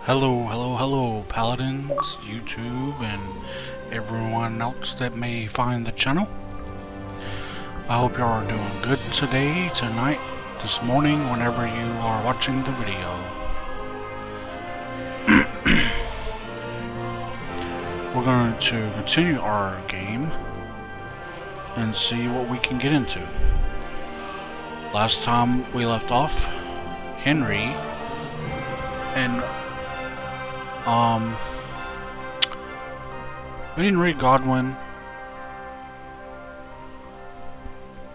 Hello, paladins, YouTube, and everyone else that may find the channel. I hope you are doing good today, tonight, this morning, whenever you are watching the video. We're going to continue our game and see what we can get into. Last time we left off, Henry and Henry Godwin,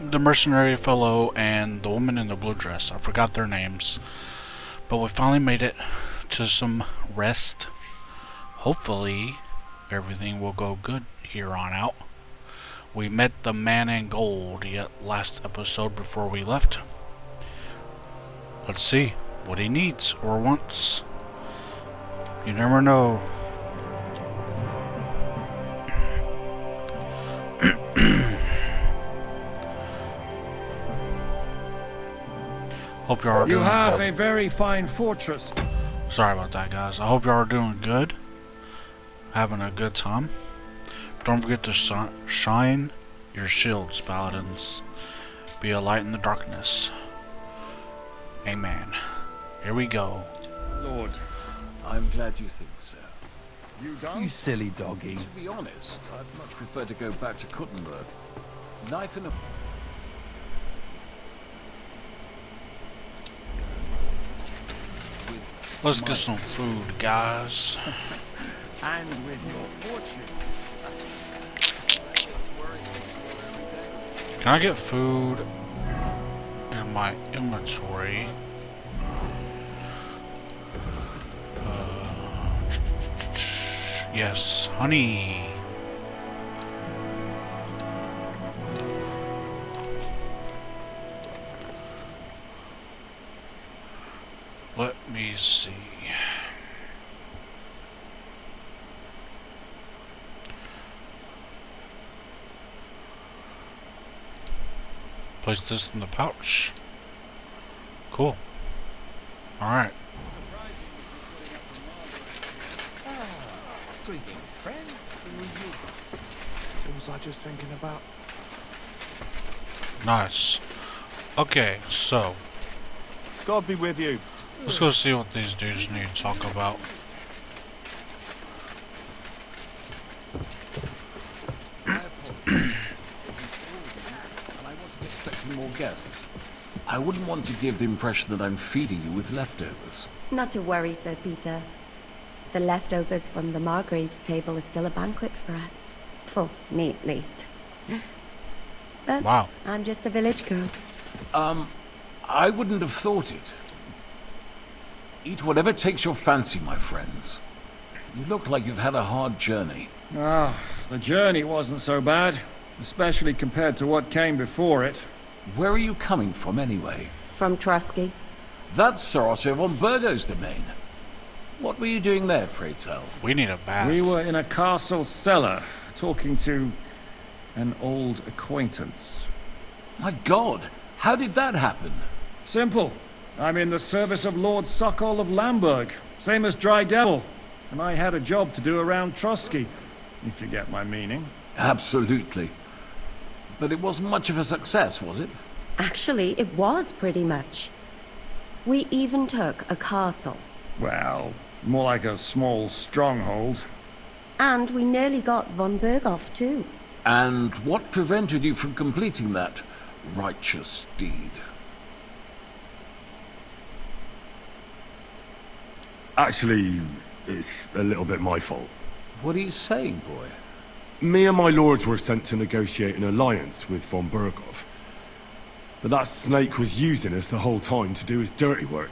the mercenary fellow, and the woman in the blue dress. I forgot their names, but we finally made it to some rest. Hopefully everything will go good here on out. We met the man in gold yet last episode before we left. Let's see what he needs or wants. You never know. Hope you are doing good. You have a very fine fortress. Sorry about that, guys. I hope you are doing good. Having a good time. Don't forget to shine your shields, paladins. Be a light in the darkness. Amen. Here we go. Lord, I'm glad you think so. you don't? You silly doggy. To be honest, I'd much prefer to go back to Kuttenberg. Knife in a... Let's get some food, guys. And with your fortune. Can I get food in my inventory? Yes, honey. Let me see. Place this in the pouch. Cool. Alright. Greetings, friend. What was I just thinking about? Nice. Okay, so God be with you. let's go see what these dudes need to talk about. More guests. I wouldn't want to give the impression that I'm feeding you with leftovers. Not to worry, Sir Peter. The leftovers from the Margrave's table is still a banquet for us. For me, at least. But Wow. I'm just a village girl. I wouldn't have thought it. Eat whatever takes your fancy, my friends. You look like you've had a hard journey. Ah, the journey wasn't so bad, especially compared to what came before it. Where are you coming from, anyway? From Trusky. That's Sir Otto von Burgo's domain. What were you doing there, pray tell? We need a bath. We were in a castle cellar, talking to an old acquaintance. My God, how did that happen? Simple. I'm in the service of Lord Sokol of Lamberg, same as Dry Devil, and I had a job to do around Trusky, if you get my meaning. Absolutely. But it wasn't much of a success, was it? Actually, it was pretty much. We even took a castle. Well, more like a small stronghold. And we nearly got von Berghoff, too. And what prevented you from completing that righteous deed? Actually, it's a little bit my fault. What are you saying, boy? Me and my lords were sent to negotiate an alliance with von Berghoff. But that snake was using us the whole time to do his dirty work.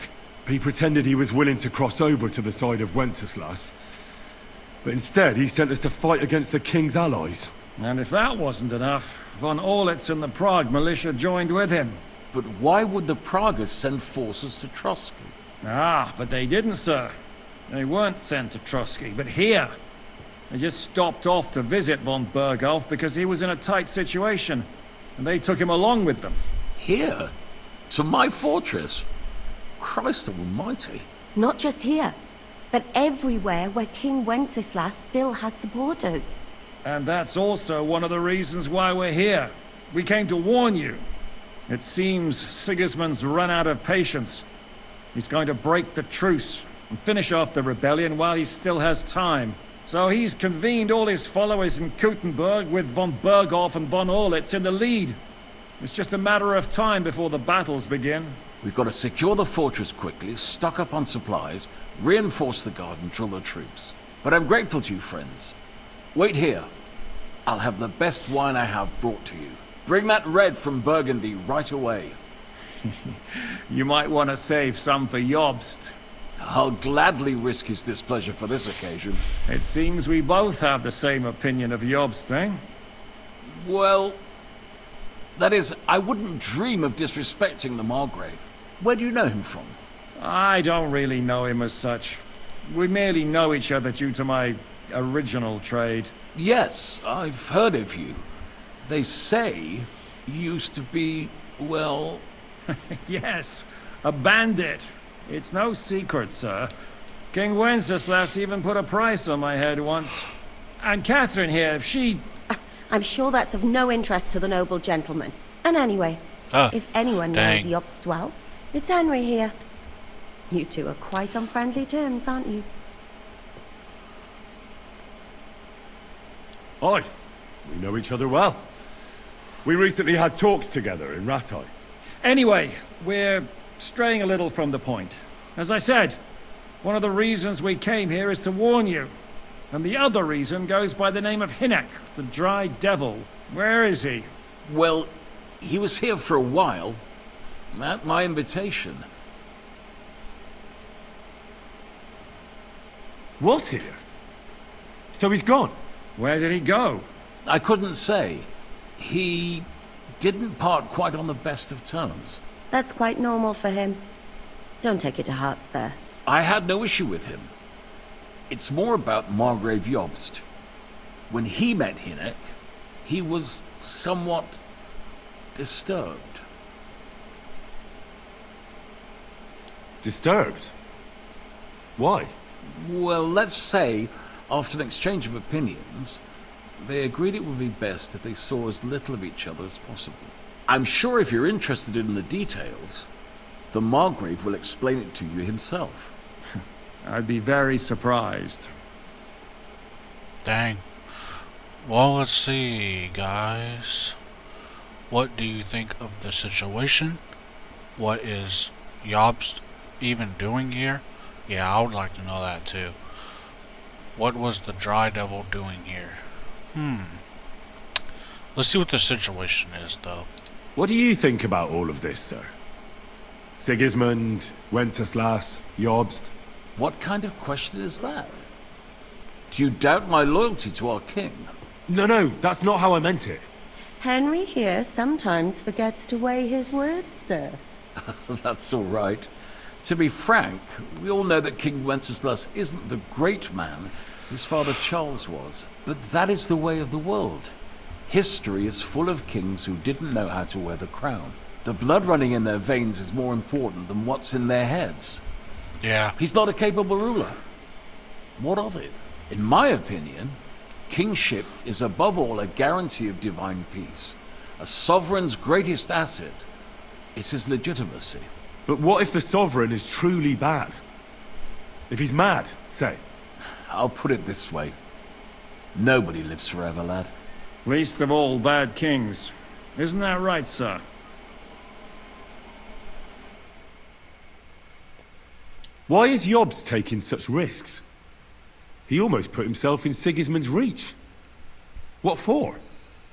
He pretended he was willing to cross over to the side of Wenceslas. But instead, he sent us to fight against the king's allies. And if that wasn't enough, von Orlitz and the Prague militia joined with him. But why would the Pragas send forces to Trusky? Ah, but they didn't, sir. They weren't sent to Trusky, but here. They just stopped off to visit von Berghoff because he was in a tight situation, and they took him along with them. Here? To my fortress? Christ almighty. Not just here. but everywhere where King Wenceslas still has supporters. And that's also one of the reasons why we're here. We came to warn you. It seems Sigismund's run out of patience. He's going to break the truce and finish off the rebellion while he still has time. So he's convened all his followers in Kuttenberg with von Berghoff and von Orlitz in the lead. It's just a matter of time before the battles begin. We've got to secure the fortress quickly, stock up on supplies, reinforce the guard and drill the troops. But I'm grateful to you, friends. Wait here. I'll have the best wine I have brought to you. Bring that red from Burgundy right away. You might want to save some for Jobst. I'll gladly risk his displeasure for this occasion. It seems we both have the same opinion of Jobst, eh? Well, that is, I wouldn't dream of disrespecting the Margrave. Where do you know him from? I don't really know him as such. We merely know each other due to my original trade. Yes, I've heard of you. They say you used to be, well... Yes, a bandit. It's no secret, sir. King Wenceslas even put a price on my head once. And Catherine here, she... I'm sure that's of no interest to the noble gentleman. And anyway, if anyone knows Jobst well, it's Henry here. You two are quite on friendly terms, aren't you? Aye, we know each other well. We recently had talks together in Rattay. Anyway, we're straying a little from the point. As I said, one of the reasons we came here is to warn you. And the other reason goes by the name of Hinnek, the Dry Devil. Where is he? Well, he was here for a while. At my invitation. Was here? So he's gone? Where did he go? I couldn't say. He didn't part quite on the best of terms. That's quite normal for him. Don't take it to heart, sir. I had no issue with him. It's more about Margrave Jobst. When he met Hinnek, he was somewhat disturbed. Disturbed? Why? Well, let's say, after an exchange of opinions, they agreed it would be best if they saw as little of each other as possible. I'm sure if you're interested in the details, the Margrave will explain it to you himself. I'd be very surprised. Dang. Well, let's see, guys. What do you think of the situation? What is Jobst even doing here? Yeah, I would like to know that too. What was the Dry Devil doing here? Let's see what the situation is, though. What do you think about all of this, sir? Sigismund, Wenceslas, Jobst? What kind of question is that? Do you doubt my loyalty to our king? No, that's not how I meant it. Henry here sometimes forgets to weigh his words, sir. That's all right. To be frank, we all know that King Wenceslas isn't the great man his father Charles was. But that is the way of the world. History is full of kings who didn't know how to wear the crown. The blood running in their veins is more important than what's in their heads. Yeah. He's not a capable ruler. What of it? In my opinion, kingship is above all a guarantee of divine peace. A sovereign's greatest asset is his legitimacy. But what if the sovereign is truly bad? If he's mad, say. I'll put it this way. Nobody lives forever, lad. Least of all bad kings. Isn't that right, sir? Why is Jobst taking such risks? He almost put himself in Sigismund's reach. What for?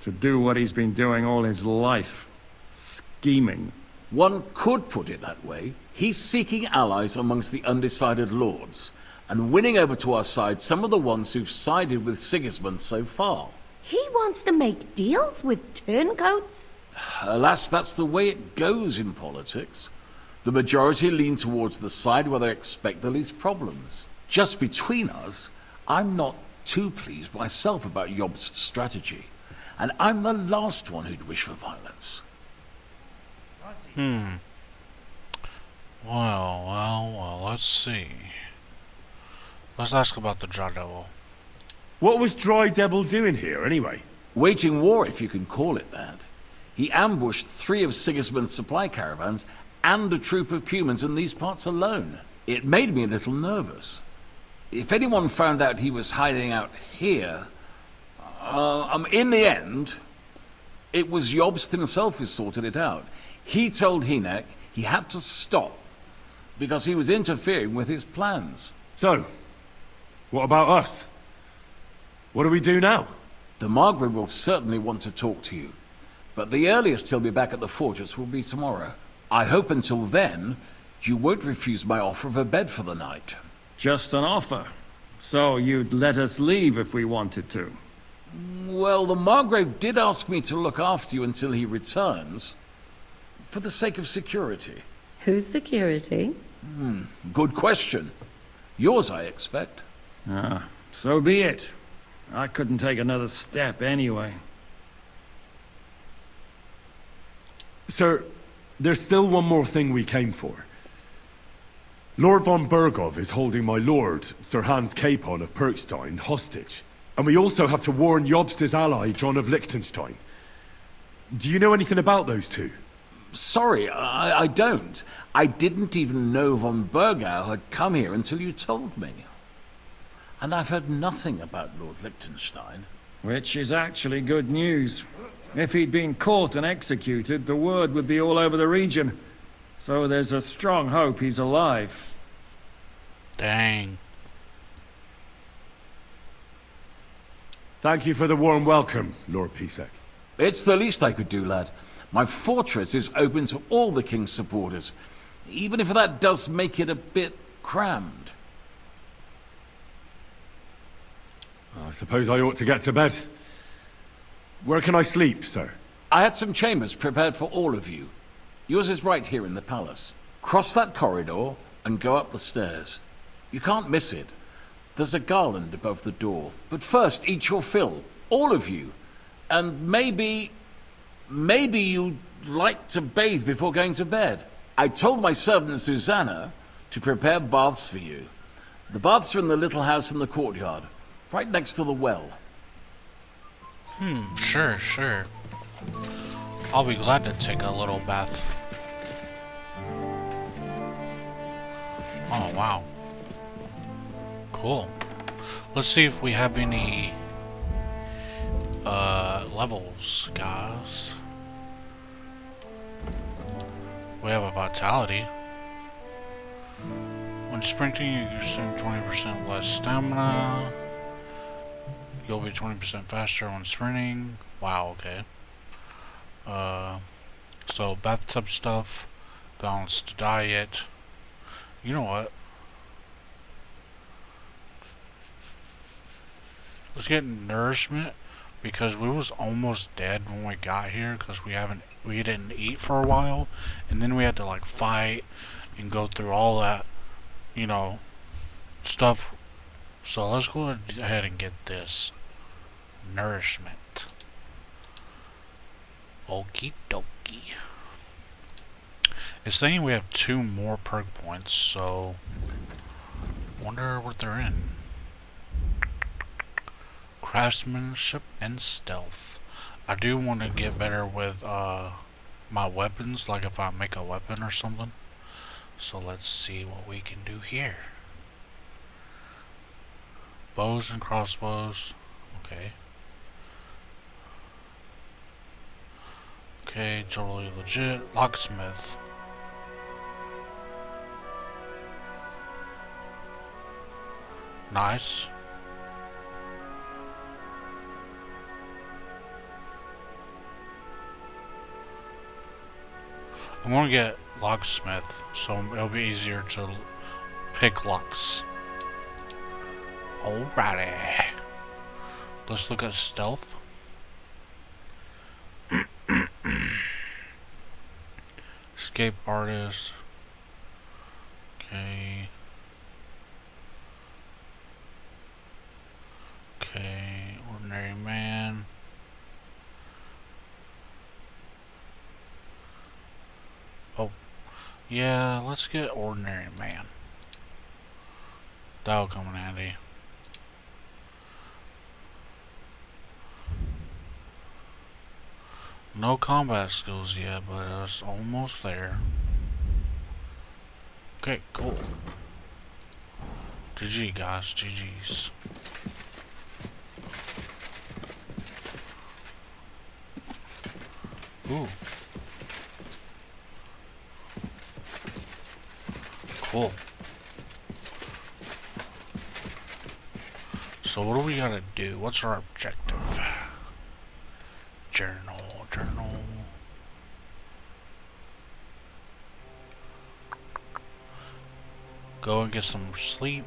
To do what he's been doing all his life. Scheming. One could put it that way. He's seeking allies amongst the undecided lords, and winning over to our side some of the ones who've sided with Sigismund so far. He wants to make deals with turncoats? Alas, that's the way it goes in politics. The majority lean towards the side where they expect the least problems. Just between us, I'm not too pleased myself about Jobst's strategy, and I'm the last one who'd wish for violence. Well, let's see. Let's ask about the Dry Devil. What was Dry Devil doing here, anyway? Waging war, if you can call it that. He ambushed 3 of Sigismund's supply caravans and a troop of Cumans in these parts alone. It made me a little nervous. If anyone found out he was hiding out here... in the end, it was Jobst himself who sorted it out. He told Hynek he had to stop because he was interfering with his plans. So, what about us? What do we do now? The Margrave will certainly want to talk to you, but the earliest he'll be back at the fortress will be tomorrow. I hope until then, you won't refuse my offer of a bed for the night. Just an offer. So you'd let us leave if we wanted to? Well, the Margrave did ask me to look after you until he returns, for the sake of security. Whose security? Good question. Yours, I expect. Ah, so be it. I couldn't take another step anyway. Sir, there's still one more thing we came for. Lord von Bergov is holding my lord, Sir Hans Capon of Perkstein, hostage. And we also have to warn Jobst's ally, John of Liechtenstein. Do you know anything about those two? Sorry, I don't. I didn't even know von Bergau had come here until you told me. And I've heard nothing about Lord Liechtenstein. Which is actually good news. If he'd been caught and executed, the word would be all over the region. So there's a strong hope he's alive. Dang. Thank you for the warm welcome, Lord Pisek. It's the least I could do, lad. My fortress is open to all the king's supporters, even if that does make it a bit crammed. I suppose I ought to get to bed. Where can I sleep, sir? I had some chambers prepared for all of you. Yours is right here in the palace. Cross that corridor and go up the stairs. You can't miss it. There's a garland above the door. But first, eat your fill. All of you. And maybe you'd like to bathe before going to bed. I told my servant Susanna to prepare baths for you. The baths are in the little house in the courtyard, right next to the well. Sure. I'll be glad to take a little bath. Oh, wow. Cool. Let's see if we have any levels, guys. We have a vitality. When sprinting, you consume 20% less stamina. You'll be 20% faster when sprinting. Wow, okay. So bathtub stuff, balanced diet. You know what? Let's get nourishment, because we was almost dead when we got here because we didn't eat for a while, and then we had to like fight and go through all that, you know, stuff. So let's go ahead and get this nourishment. Okie dokie. It's saying we have 2 more perk points, so wonder what they're in. Craftsmanship and stealth. I do want to get better with my weapons, like if I make a weapon or something. So let's see what we can do here. Bows and crossbows. Okay. Okay, totally legit. Locksmith. Nice. I'm gonna get locksmith, so it'll be easier to pick locks. Alrighty. Let's look at stealth. Escape artist. Okay. Okay, ordinary man. Oh, yeah, let's get ordinary man. That'll come in handy. No combat skills yet, but it's almost there. Okay, cool. GG guys, GG's. Ooh. Cool. So what do we gotta do? What's our objective? Journal. Go and get some sleep.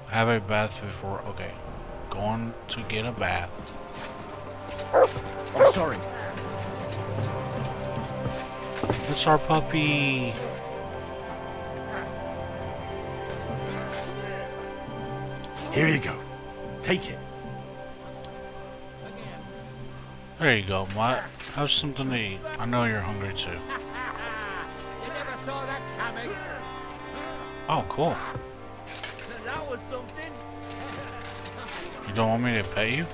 Have a bath before. Okay. Going to get a bath. I'm sorry. It's our puppy. Here you go. Take it. There you go, Mutt. Have something to eat. I know you're hungry too. You never saw that coming. Oh, cool. That was something. You don't want me to pay you?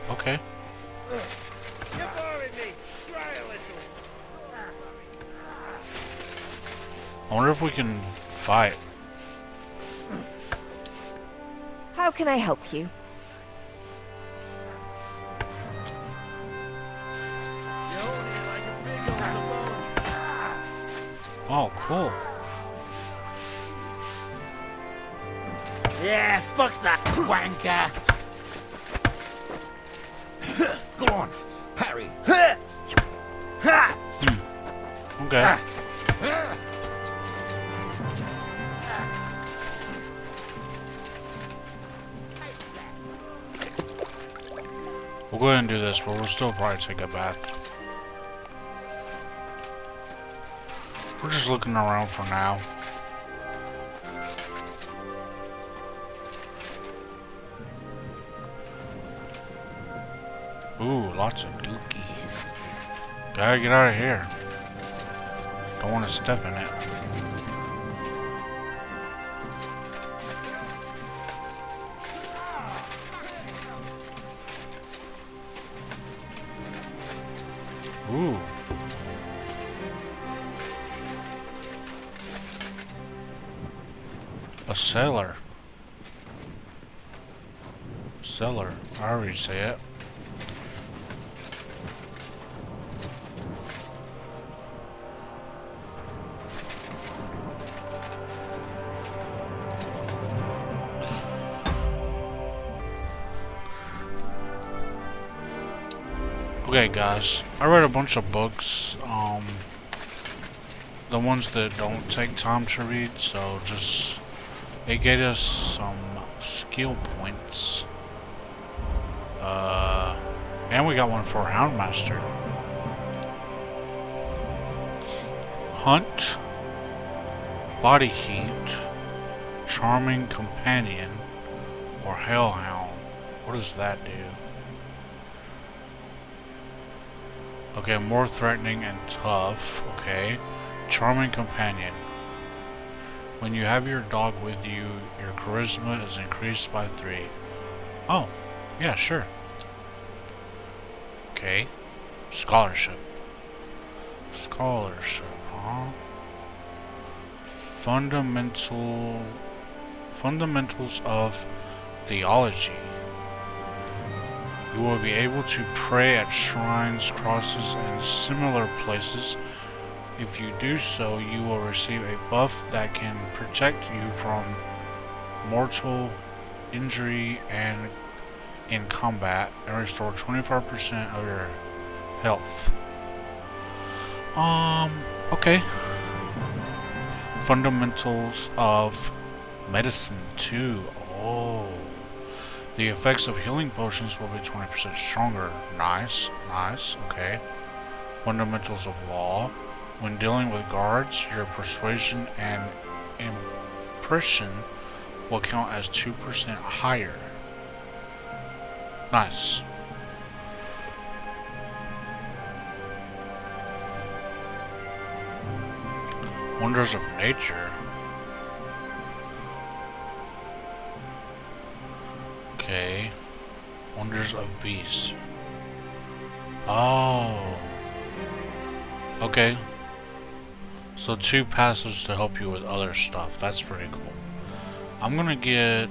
Okay. You're boring me. Try a little. I wonder if we can fight. How can I help you? You're only like a big old bone. Oh, cool. Yeah, fuck that wanker. Go on, parry. Okay. We'll go ahead and do this, but we'll still probably take a bath. We're just looking around for now. Ooh, lots of dookie. Gotta get out of here. Don't want to step in it. Ooh. A cellar. Cellar. I already say it. Okay guys, I read a bunch of books, the ones that don't take time to read, so just, it gave us some skill points, and we got one for Houndmaster. Hunt, Body Heat, Charming Companion, or Hellhound. What does that do? Okay, more threatening and tough. Okay. Charming Companion. When you have your dog with you, your charisma is increased by 3. Oh, yeah, sure. Okay. Scholarship. Scholarship, huh? Fundamentals of Theology. You will be able to pray at shrines, crosses, and similar places. If you do so, you will receive a buff that can protect you from mortal injury and in combat, and restore 25% of your health. Okay. Fundamentals of Medicine 2. Oh. The effects of healing potions will be 20% stronger. Nice, nice, okay. Fundamentals of Law. When dealing with guards, your persuasion and impression will count as 2% higher. Nice. Wonders of Nature. Okay. Wonders of Beast. Oh. Okay. So 2 passives to help you with other stuff. That's pretty cool. I'm gonna get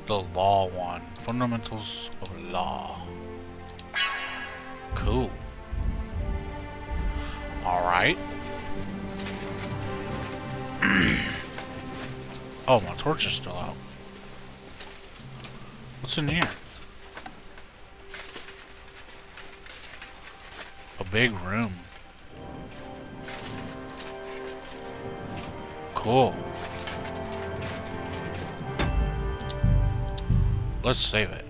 the law one. Fundamentals of Law. Cool. Alright. Oh, my torch is still out. What's in here? A big room. Cool. Let's save it.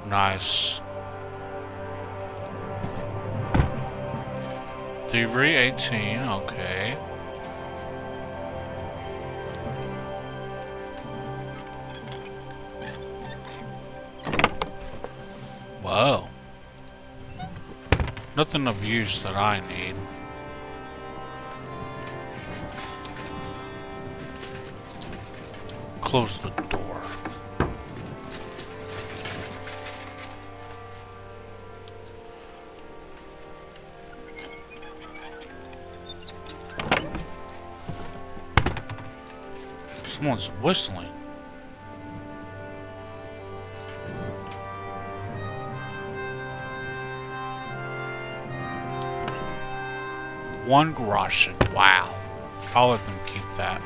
Nice. Thievery 18, okay. Whoa. Nothing of use that I need. Close the door. Someone's whistling. One groschen. Wow. I'll let them keep that.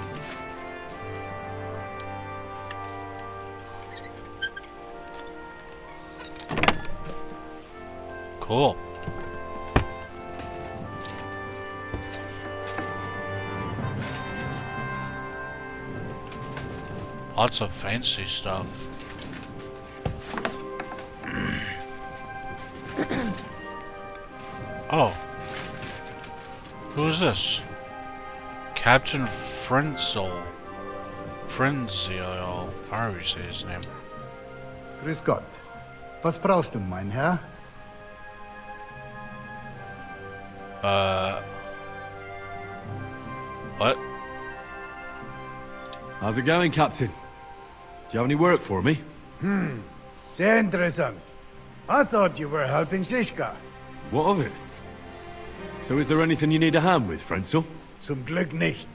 Cool. Lots of fancy stuff. Oh. Who's this? Captain Frenzel. Frenzel. However you say his name. Grüß Gott. Was brauchst du, mein Herr? What? How's it going, Captain? Do you have any work for me? Sehr interessant. I thought you were helping Siska. What of it? So is there anything you need a hand with, Frenzel? Zum Glück nicht.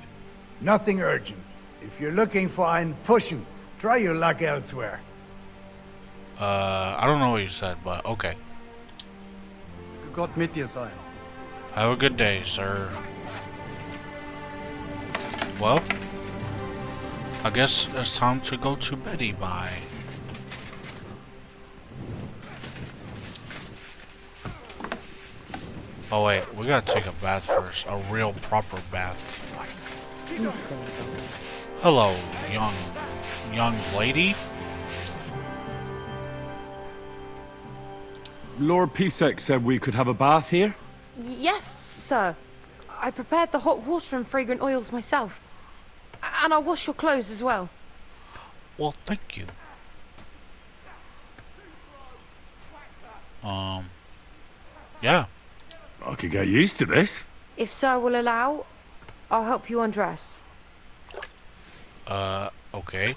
Nothing urgent. If you're looking for einen Fuschen, try your luck elsewhere. I don't know what you said, but okay. Gott mit dir sein. Have a good day, sir. Well, I guess it's time to go to Betty Bye. Oh wait, we gotta take a bath first. A real proper bath. Hello, young lady. Lord Pisek said we could have a bath here? Yes, sir. I prepared the hot water and fragrant oils myself. And I'll wash your clothes as well. Well, thank you. Yeah. I could get used to this. If sir will allow, I'll help you undress. Okay.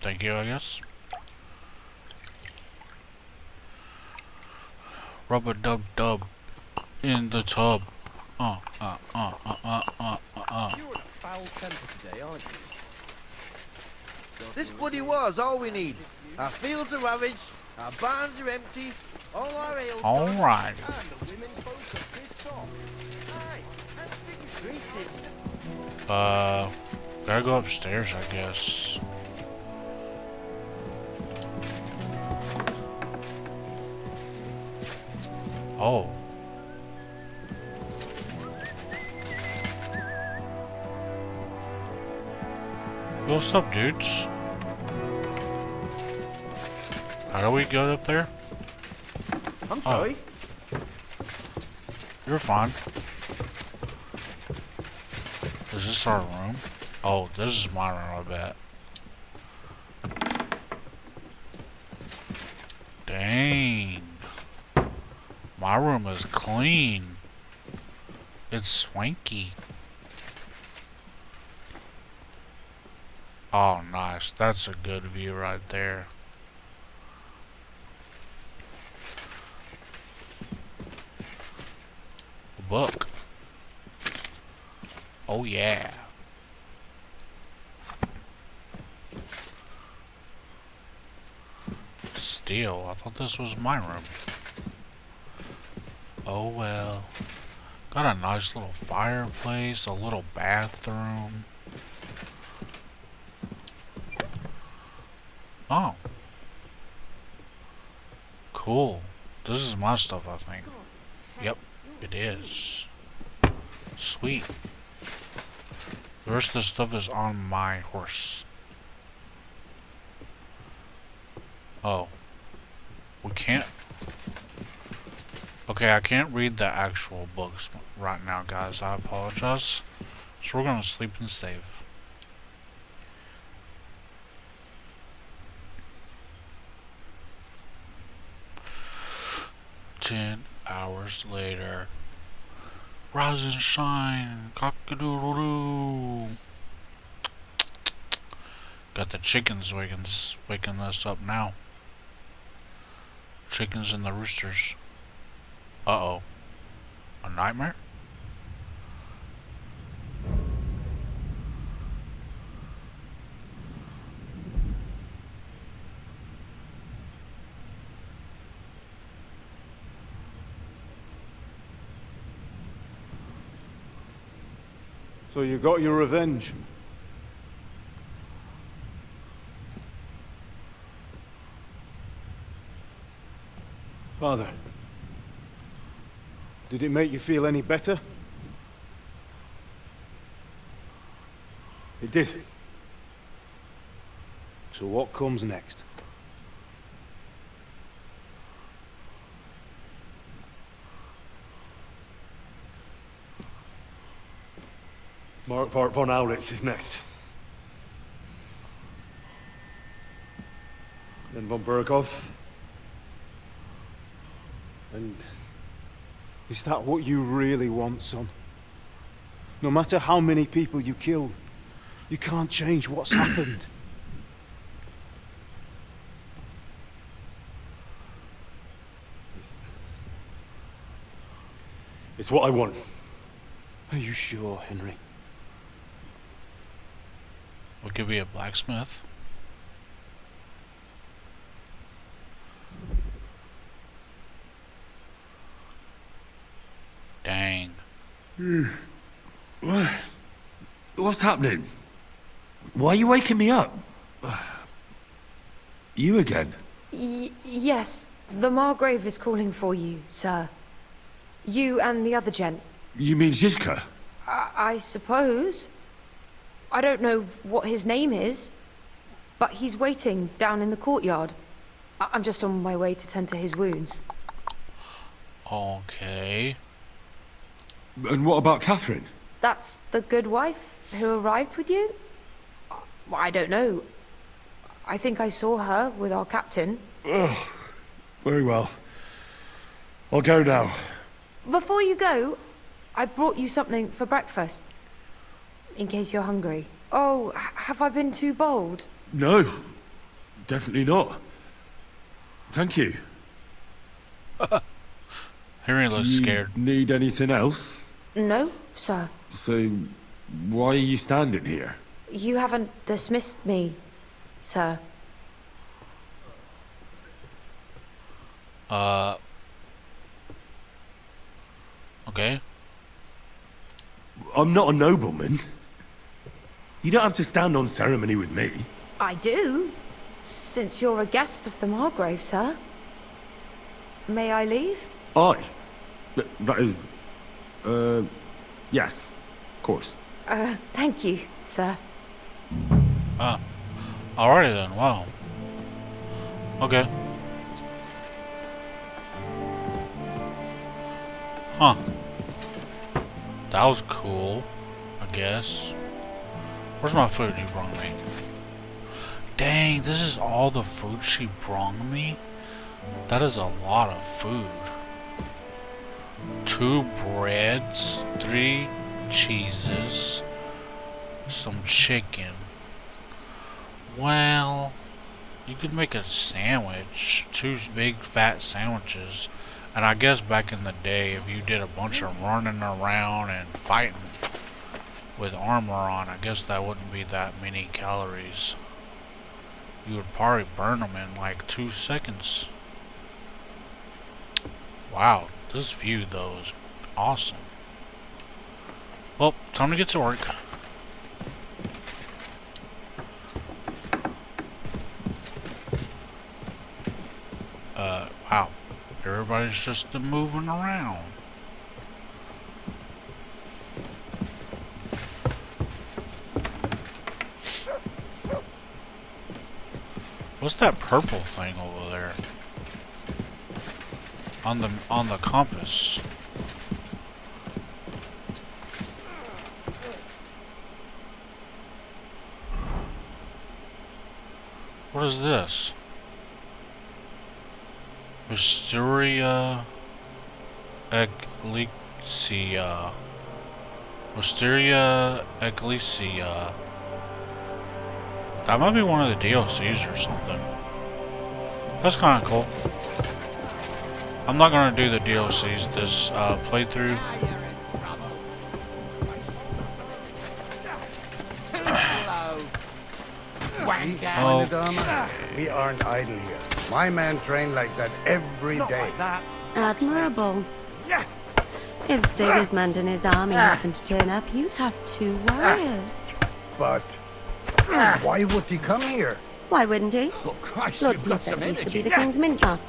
Thank you, I guess. Rub-a-dub-dub in the tub. You're in a foul temper today, aren't you? This bloody war's all we need. Our fields are ravaged, our barns are empty, all our ales All gone, right. and the women folks are pissed off. Aye, and sick of greetings. Gotta go upstairs, I guess. Oh. Yo, what's up, dudes? How do we get up there? I'm sorry. You're fine. Is this our room? Oh, this is my room, I bet. Dang. My room is clean. It's swanky. Oh, nice. That's a good view right there. A book. Oh, yeah. Steel. I thought this was my room. Oh, well. Got a nice little fireplace, a little bathroom. Oh. Cool. This is my stuff, I think. Yep, it is. Sweet. The rest of the stuff is on my horse. Oh. We can't... Okay, I can't read the actual books right now, guys. I apologize. So we're gonna sleep and save. Ten hours later. Rise and shine. Cock-a-doodle-doo. Got the chickens waking us up now. Chickens and the roosters. Uh-oh. A nightmare? So you got your revenge? Father, did it make you feel any better? It did. So what comes next? Mark von Aulitz is next. Then von Berghoff. And is that what you really want, son? No matter how many people you kill, you can't change what's happened. It's what I want. Are you sure, Henry? We could be a blacksmith. Dang. What's happening? Why are you waking me up? You again? Yes, the Margrave is calling for you, sir. You and the other gent. You mean Ziska? I suppose. I don't know what his name is, but he's waiting down in the courtyard. I'm just on my way to tend to his wounds. Okay. And what about Catherine? That's the good wife who arrived with you? I don't know. I think I saw her with our captain. Oh, very well. I'll go now. Before you go, I brought you something for breakfast. In case you're hungry. Oh, have I been too bold? No, definitely not. Thank you. Henry looks scared. Need anything else? No, sir. So, why are you standing here? You haven't dismissed me, sir. Okay. I'm not a nobleman. You don't have to stand on ceremony with me. I do, since you're a guest of the Margrave, sir. May I leave? That is... yes, of course. Thank you, sir. Ah. Alrighty then, wow. Okay. Huh. That was cool, I guess. Where's my food you brought me? Dang, this is all the food she brought me? That is a lot of food. 2 breads, 3 cheeses, some chicken. Well, you could make a sandwich, 2 big fat sandwiches. And I guess back in the day, if you did a bunch of running around and fighting with armor on, I guess that wouldn't be that many calories. You would probably burn them in like 2 seconds. Wow, this view though is awesome. Well, time to get to work. Wow. Everybody's just moving around. What's that purple thing over there? On the compass. What is this? Wisteria Ecclesia. Wisteria Ecclesia. That might be one of the DLCs or something. That's kind of cool. I'm not gonna do the DLCs this playthrough. We aren't idle here. My men train like that every day. Admirable. If Sigismund and his army happened to turn up, you'd have 2 warriors. But why would he come here? Why wouldn't he? Oh, Christ, Lord you've got some Peacehead used to be energy. the King's Mintma.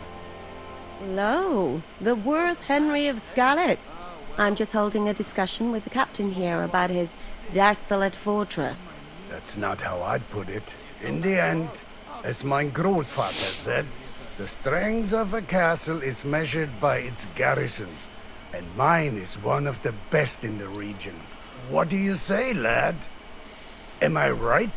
Lo, the worth Henry of Skalitz. I'm just holding a discussion with the captain here about his desolate fortress. That's not how I'd put it. In the end, as my grossfather said, the strength of a castle is measured by its garrison. And mine is one of the best in the region. What do you say, lad? Am I right?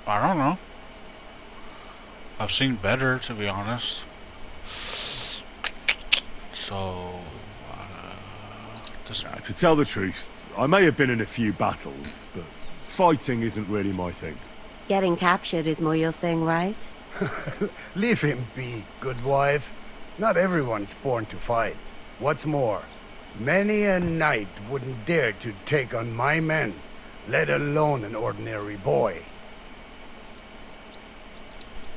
I don't know. I've seen better, to be honest. So, To tell the truth, I may have been in a few battles, but fighting isn't really my thing. Getting captured is more your thing, right? Leave him be, good wife. Not everyone's born to fight. What's more, many a knight wouldn't dare to take on my men, let alone an ordinary boy.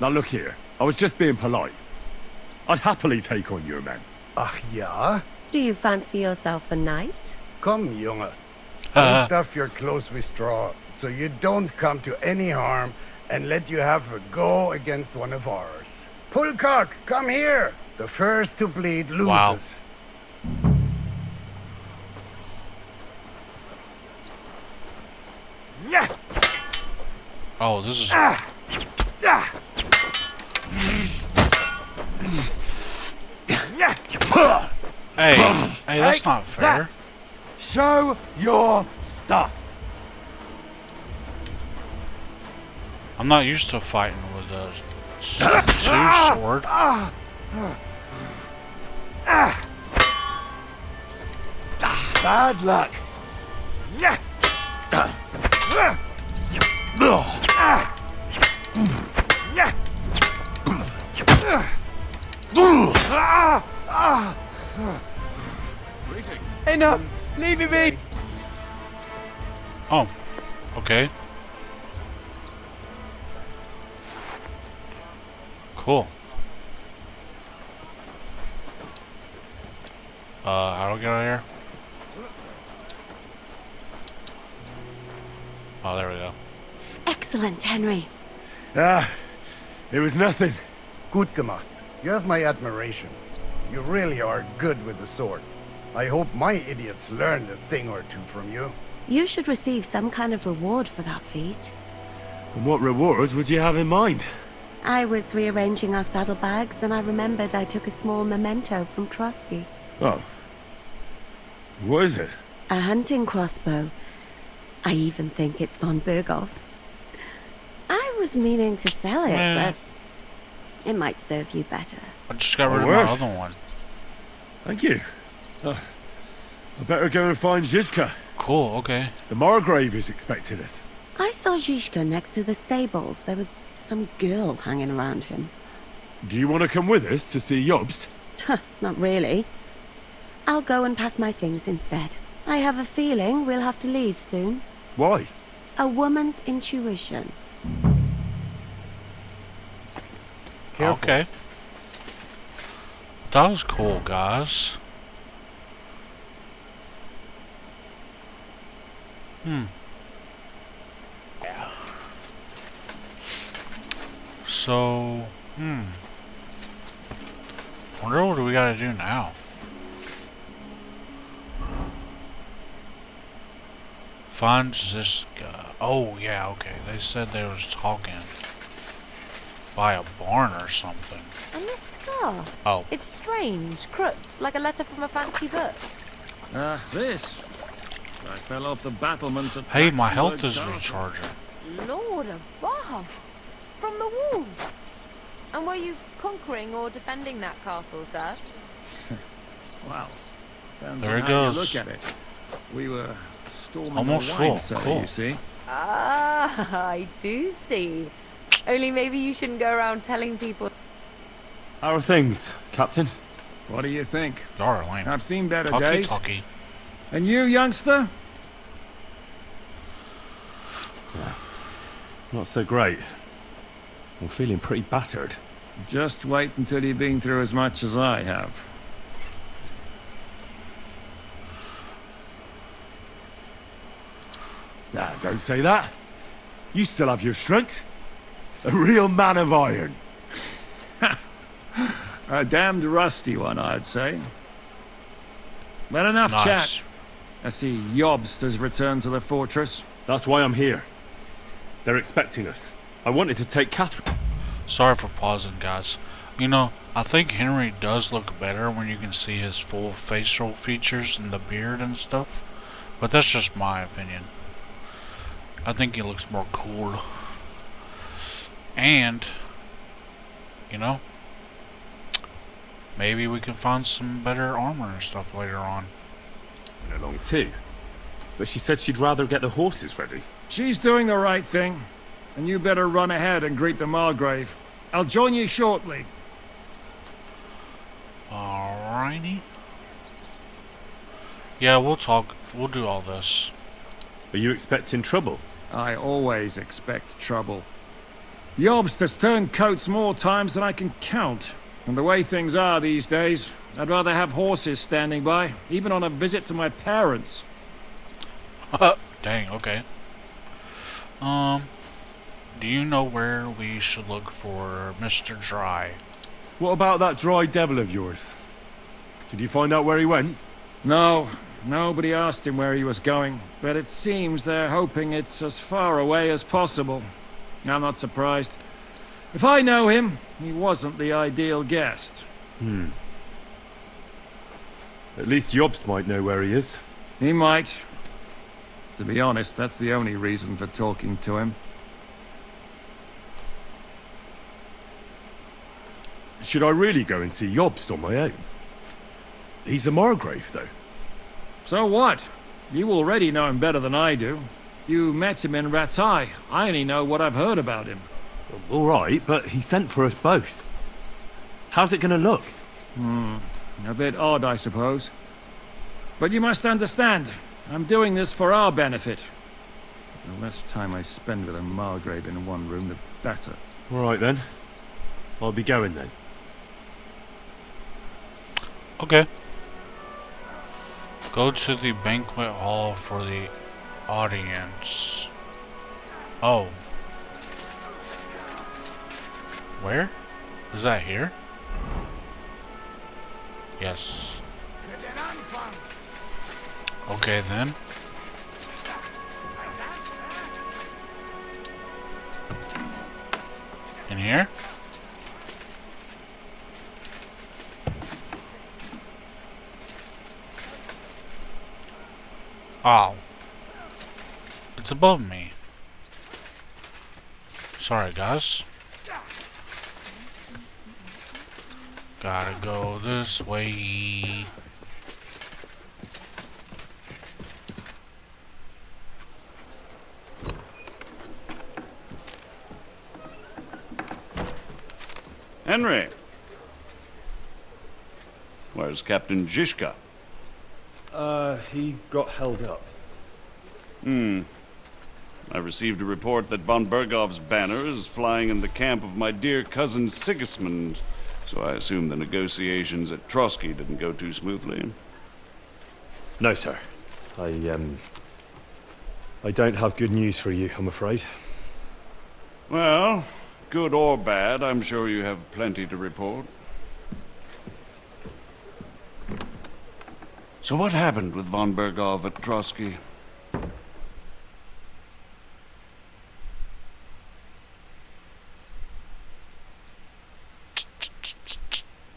Now look here, I was just being polite. I'd happily take on your men. Ach ja? Do you fancy yourself a knight? Come, Junge. Don't stuff your clothes with straw, so you don't come to any harm, and let you have a go against one of ours. Pulcock, come here! The first to bleed loses. Wow. Oh, this is... Hey, that's not fair. Show your stuff. I'm not used to fighting with a 2-sword. Bad luck. Enough! Leave me be! Oh, okay. Cool. How do I get out of here? Oh, there we go. Excellent, Henry. It was nothing. Gut gemacht. You have my admiration. You really are good with the sword. I hope my idiots learned a thing or two from you. You should receive some kind of reward for that feat. And what rewards would you have in mind? I was rearranging our saddlebags, and I remembered I took a small memento from Trotsky. Oh. What is it? A hunting crossbow. I even think it's von Berghoff's. I was meaning to sell it, but it might serve you better. I just got rid of my other one. Thank you. I better go and find Zizka. Cool, okay. The Margrave is expecting us. I saw Zizka next to the stables. There was some girl hanging around him. Do you want to come with us to see Jobst? Not really. I'll go and pack my things instead. I have a feeling we'll have to leave soon. Why? A woman's intuition. Careful. Okay. That was cool, guys. So, wonder what we gotta do now. Find this guy. Oh, yeah, okay. They said they was talking by a barn or something. And this scar. Oh. It's strange, crooked, like a letter from a fancy book. This. I fell off the battlements at Hey, my health Luxembourg is Castle. recharging. Lord above! From the walls! And were you conquering or defending that castle, sir? Wow. Depends There on it how goes. You look at it. We were storming Almost a wine full. cellar, Cool. you see. Ah, I do see. Only maybe you shouldn't go around telling people. How are things, Captain? What do you think? Y'all are lame. I've seen better Talkie, days. talkie. And you, youngster? Not so great. I'm feeling pretty battered. Just wait until you've been through as much as I have. Nah, don't say that. You still have your strength. A real man of iron. A damned rusty one, I'd say. But enough Nice. chat. I see Jobst has returned to the fortress. That's why I'm here. They're expecting us. I wanted to take Catherine. Sorry for pausing, guys. You know, I think Henry does look better when you can see his full facial features and the beard and stuff. But that's just my opinion. I think he looks more cool. And, you know, maybe we can find some better armor and stuff later on. Along too. But she said she'd rather get the horses ready. She's doing the right thing. And you better run ahead and greet the Margrave. I'll join you shortly. Alrighty. Yeah, we'll talk. We'll do all this. Are you expecting trouble? I always expect trouble. Jobst has turned coats more times than I can count. And the way things are these days, I'd rather have horses standing by, even on a visit to my parents. Dang, okay. Do you know where we should look for Mr. Dry? What about that dry devil of yours? Did you find out where he went? No, nobody asked him where he was going, but it seems they're hoping it's as far away as possible. I'm not surprised. If I know him, he wasn't the ideal guest. At least Jobst might know where he is. He might. To be honest, that's the only reason for talking to him. Should I really go and see Jobst on my own? He's a Margrave, though. So what? You already know him better than I do. You met him in Ratai. I only know what I've heard about him. All right, but he sent for us both. How's it going to look? A bit odd, I suppose. But you must understand, I'm doing this for our benefit. The less time I spend with a Margrave in one room, the better. All right, then. I'll be going, then. Okay. Go to the banquet hall for the audience. Oh. Where? Is that here? Yes. Okay then. In here? Oh. It's above me. Sorry, guys. Gotta go this way. Henry! Where's Captain Zizka? He got held up. I received a report that von Bergov's banner is flying in the camp of my dear cousin Sigismund, so I assume the negotiations at Trotsky didn't go too smoothly. No, sir. I don't have good news for you, I'm afraid. Well, good or bad, I'm sure you have plenty to report. So what happened with von Bergov at Trotsky?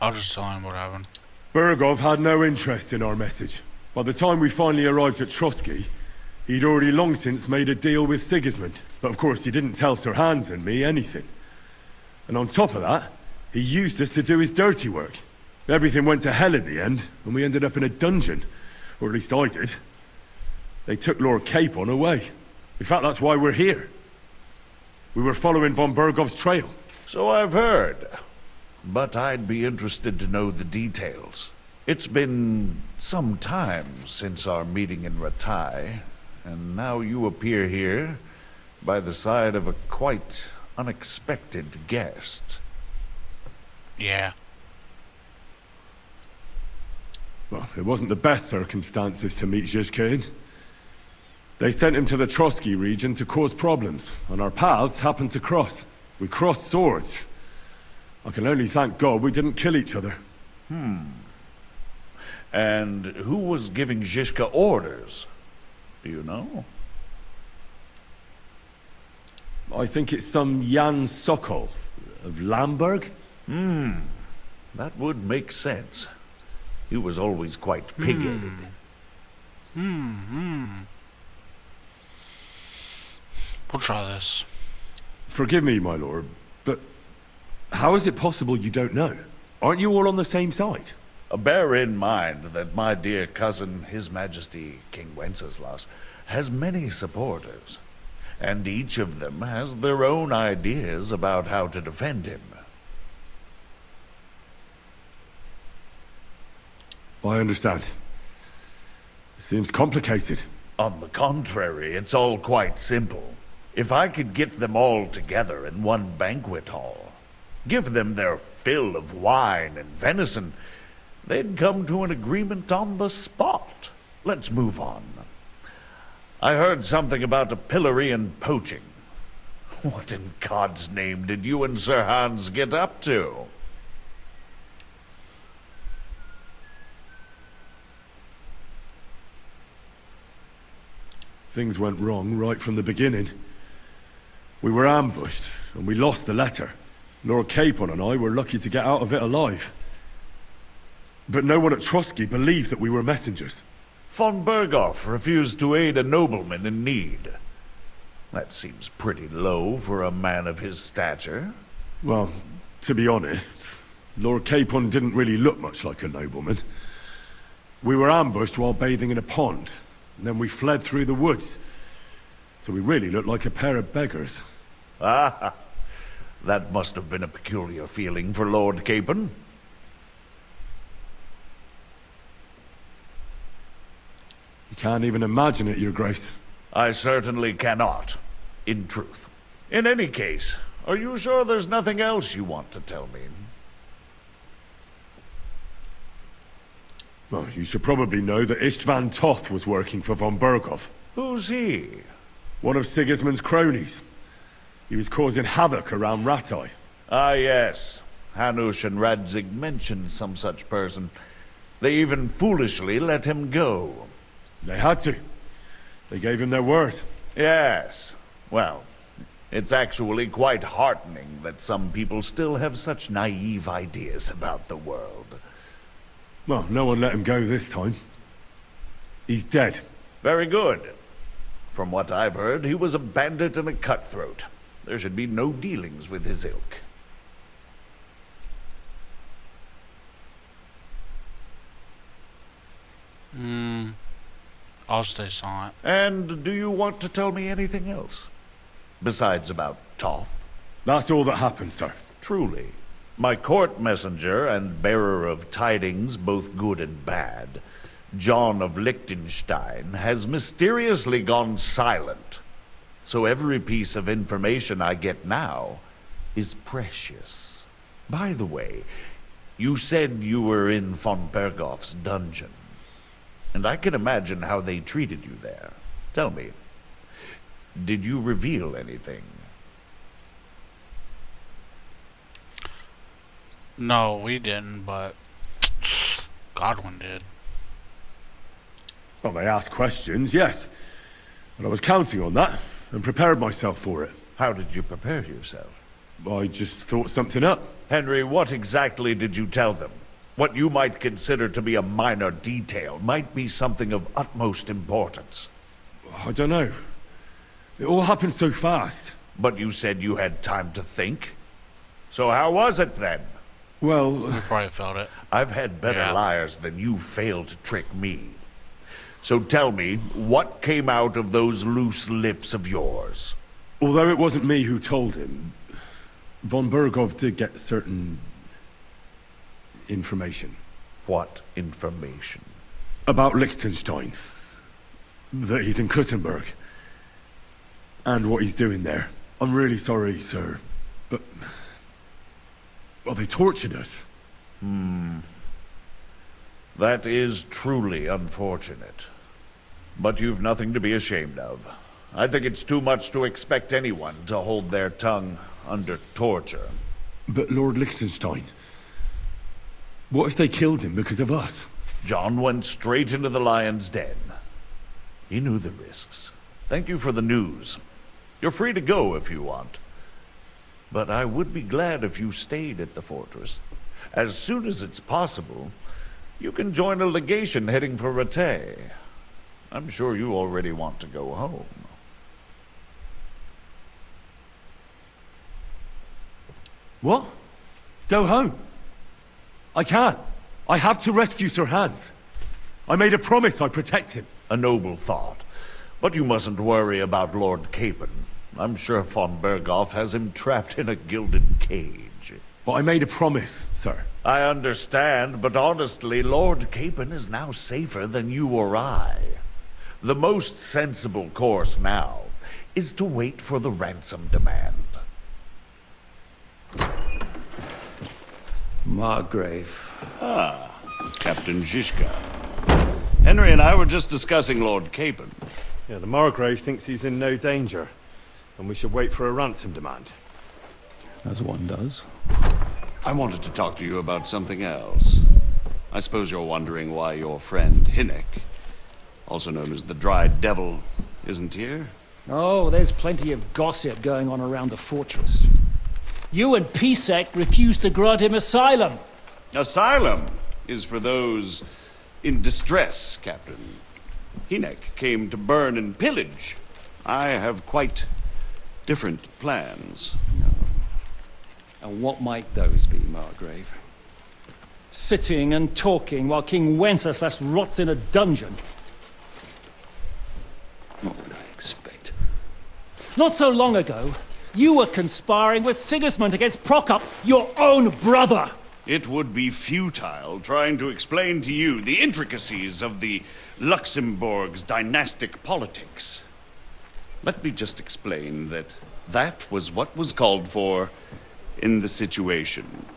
I'll just tell him what happened. Bergov had no interest in our message. By the time we finally arrived at Trotsky, he'd already long since made a deal with Sigismund. But of course he didn't tell Sir Hans and me anything. And on top of that, he used us to do his dirty work. Everything went to hell in the end, and we ended up in a dungeon. Or at least I did. They took Lord Capon away. In fact, that's why we're here. We were following von Bergov's trail. So I've heard. But I'd be interested to know the details. It's been some time since our meeting in Ratai, and now you appear here by the side of a quite unexpected guest. Yeah. Well, it wasn't the best circumstances to meet Zizka in. They sent him to the Trotsky region to cause problems, and our paths happened to cross. We crossed swords. I can only thank God we didn't kill each other. And who was giving Zizka orders? Do you know? I think it's some Jan Sokol of Lamberg. That would make sense. He was always quite pig-headed. We'll try this. Forgive me, my lord, but how is it possible you don't know? Aren't you all on the same side? Bear in mind that my dear cousin, His Majesty King Wenceslas, has many supporters, and each of them has their own ideas about how to defend him. I understand. It seems complicated. On the contrary, it's all quite simple. If I could get them all together in one banquet hall, give them their fill of wine and venison, they'd come to an agreement on the spot. Let's move on. I heard something about a pillory and poaching. What in God's name did you and Sir Hans get up to? Things went wrong right from the beginning. We were ambushed, and we lost the letter. Lord Capon and I were lucky to get out of it alive. But no one at Trotsky believed that we were messengers. Von Bergov refused to aid a nobleman in need. That seems pretty low for a man of his stature. Well, to be honest, Lord Capon didn't really look much like a nobleman. We were ambushed while bathing in a pond, and then we fled through the woods. So we really looked like a pair of beggars. Ah, that must have been a peculiar feeling for Lord Capon. You can't even imagine it, Your Grace. I certainly cannot, in truth. In any case, are you sure there's nothing else you want to tell me? Well, you should probably know that Istvan Toth was working for von Bergov. Who's he? One of Sigismund's cronies. He was causing havoc around Ratai. Ah, yes. Hanush and Radzig mentioned some such person. They even foolishly let him go. They had to. They gave him their word. Yes. Well, it's actually quite heartening that some people still have such naive ideas about the world. Well, no one let him go this time. He's dead. Very good. From what I've heard, he was a bandit and a cutthroat. There should be no dealings with his ilk. I'll stay silent. And do you want to tell me anything else? Besides about Toth? That's all that happened, sir. Truly. My court messenger and bearer of tidings, both good and bad, John of Liechtenstein, has mysteriously gone silent. So every piece of information I get now is precious. By the way, you said you were in von Bergoff's dungeon. And I can imagine how they treated you there. Tell me, did you reveal anything? No, we didn't, but Godwin did. Well, they asked questions, yes. But I was counting on that, and prepared myself for it. How did you prepare yourself? I just thought something up. Henry, what exactly did you tell them? What you might consider to be a minor detail might be something of utmost importance. I don't know. It all happened so fast. But you said you had time to think. So how was it then? Well... You probably felt it. I've had better liars than you failed to trick me. So tell me, what came out of those loose lips of yours? Although it wasn't me who told him, von Berghoff did get certain... information. What information? About Liechtenstein. That he's in Kuttenberg. And what he's doing there. I'm really sorry, sir, but... well, they tortured us. That is truly unfortunate. But you've nothing to be ashamed of. I think it's too much to expect anyone to hold their tongue under torture. But Lord Liechtenstein... what if they killed him because of us? John went straight into the lion's den. He knew the risks. Thank you for the news. You're free to go if you want. But I would be glad if you stayed at the fortress. As soon as it's possible, you can join a legation heading for Rattay. I'm sure you already want to go home. What? Go home? I can't. I have to rescue Sir Hans. I made a promise I'd protect him. A noble thought. But you mustn't worry about Lord Capon. I'm sure von Berghoff has him trapped in a gilded cage. But I made a promise, sir. I understand, but honestly, Lord Capon is now safer than you or I. The most sensible course now is to wait for the ransom demand. Margrave. Ah, Captain Zizka. Henry and I were just discussing Lord Capon. Yeah, the Margrave thinks he's in no danger, and we should wait for a ransom demand. As one does. I wanted to talk to you about something else. I suppose you're wondering why your friend Hinnek, also known as the Dried Devil, isn't here? Oh, there's plenty of gossip going on around the fortress. You and Pisek refused to grant him asylum. Asylum is for those in distress, Captain. Hinnek came to burn and pillage. I have quite different plans. And what might those be, Margrave? Sitting and talking while King Wenceslas rots in a dungeon. What would I expect? Not so long ago, you were conspiring with Sigismund against Prokop, your own brother! It would be futile trying to explain to you the intricacies of the Luxembourg's dynastic politics. Let me just explain that that was what was called for in the situation.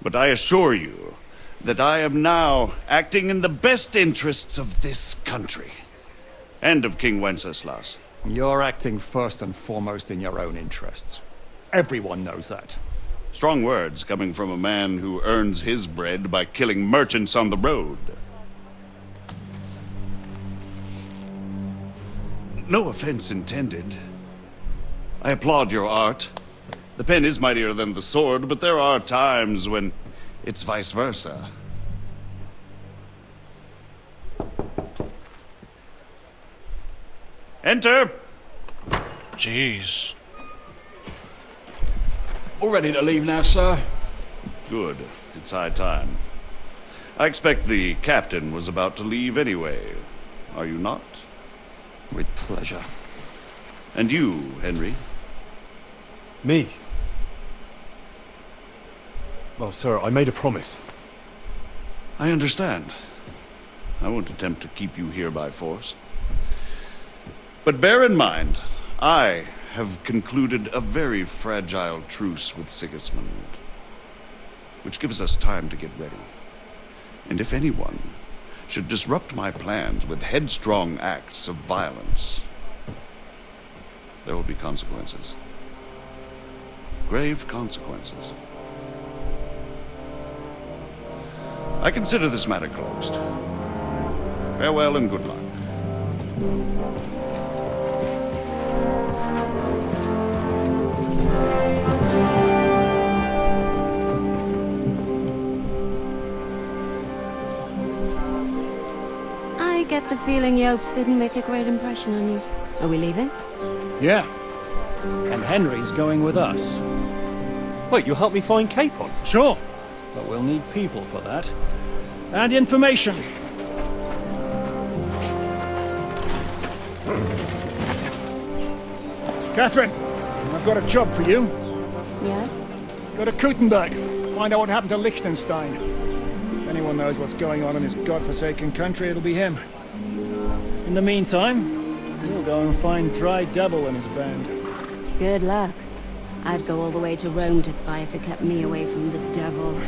But I assure you that I am now acting in the best interests of this country and of King Wenceslas. You're acting first and foremost in your own interests. Everyone knows that. Strong words coming from a man who earns his bread by killing merchants on the road. No offense intended. I applaud your art. The pen is mightier than the sword, but there are times when it's vice versa. Enter! Jeez. All ready to leave now, sir? Good. It's high time. I expect the captain was about to leave anyway. Are you not? With pleasure. And you, Henry? Me? Well, sir, I made a promise. I understand. I won't attempt to keep you here by force. But bear in mind, I have concluded a very fragile truce with Sigismund, which gives us time to get ready. And if anyone should disrupt my plans with headstrong acts of violence, there will be consequences. Grave consequences. I consider this matter closed. Farewell and good luck. I get the feeling Yopes didn't make a great impression on you. Are we leaving? Yeah. And Henry's going with us. Wait, you'll help me find Capon? Sure. But we'll need people for that. And information. Catherine, I've got a job for you. Yes? Go to Kuttenberg. Find out what happened to Liechtenstein. If anyone knows what's going on in his godforsaken country, it'll be him. In the meantime, we'll go and find Dry Devil and his band. Good luck. I'd go all the way to Rome to spy if it kept me away from the devil.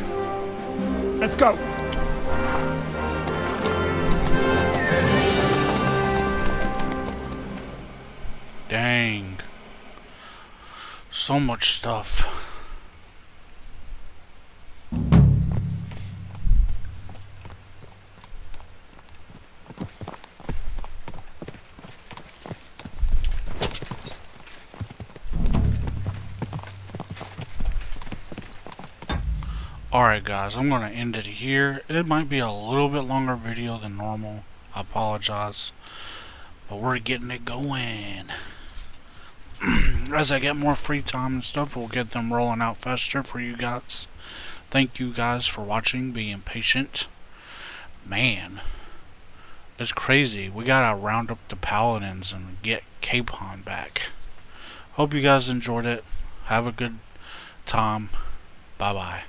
Let's go! Dang. So much stuff. Alright guys, I'm going to end it here. It might be a little bit longer video than normal. I apologize. But we're getting it going. As I get more free time and stuff, we'll get them rolling out faster for you guys. Thank you guys for watching, being patient. Man, it's crazy. We gotta round up the paladins and get Capon back. Hope you guys enjoyed it. Have a good time. Bye bye.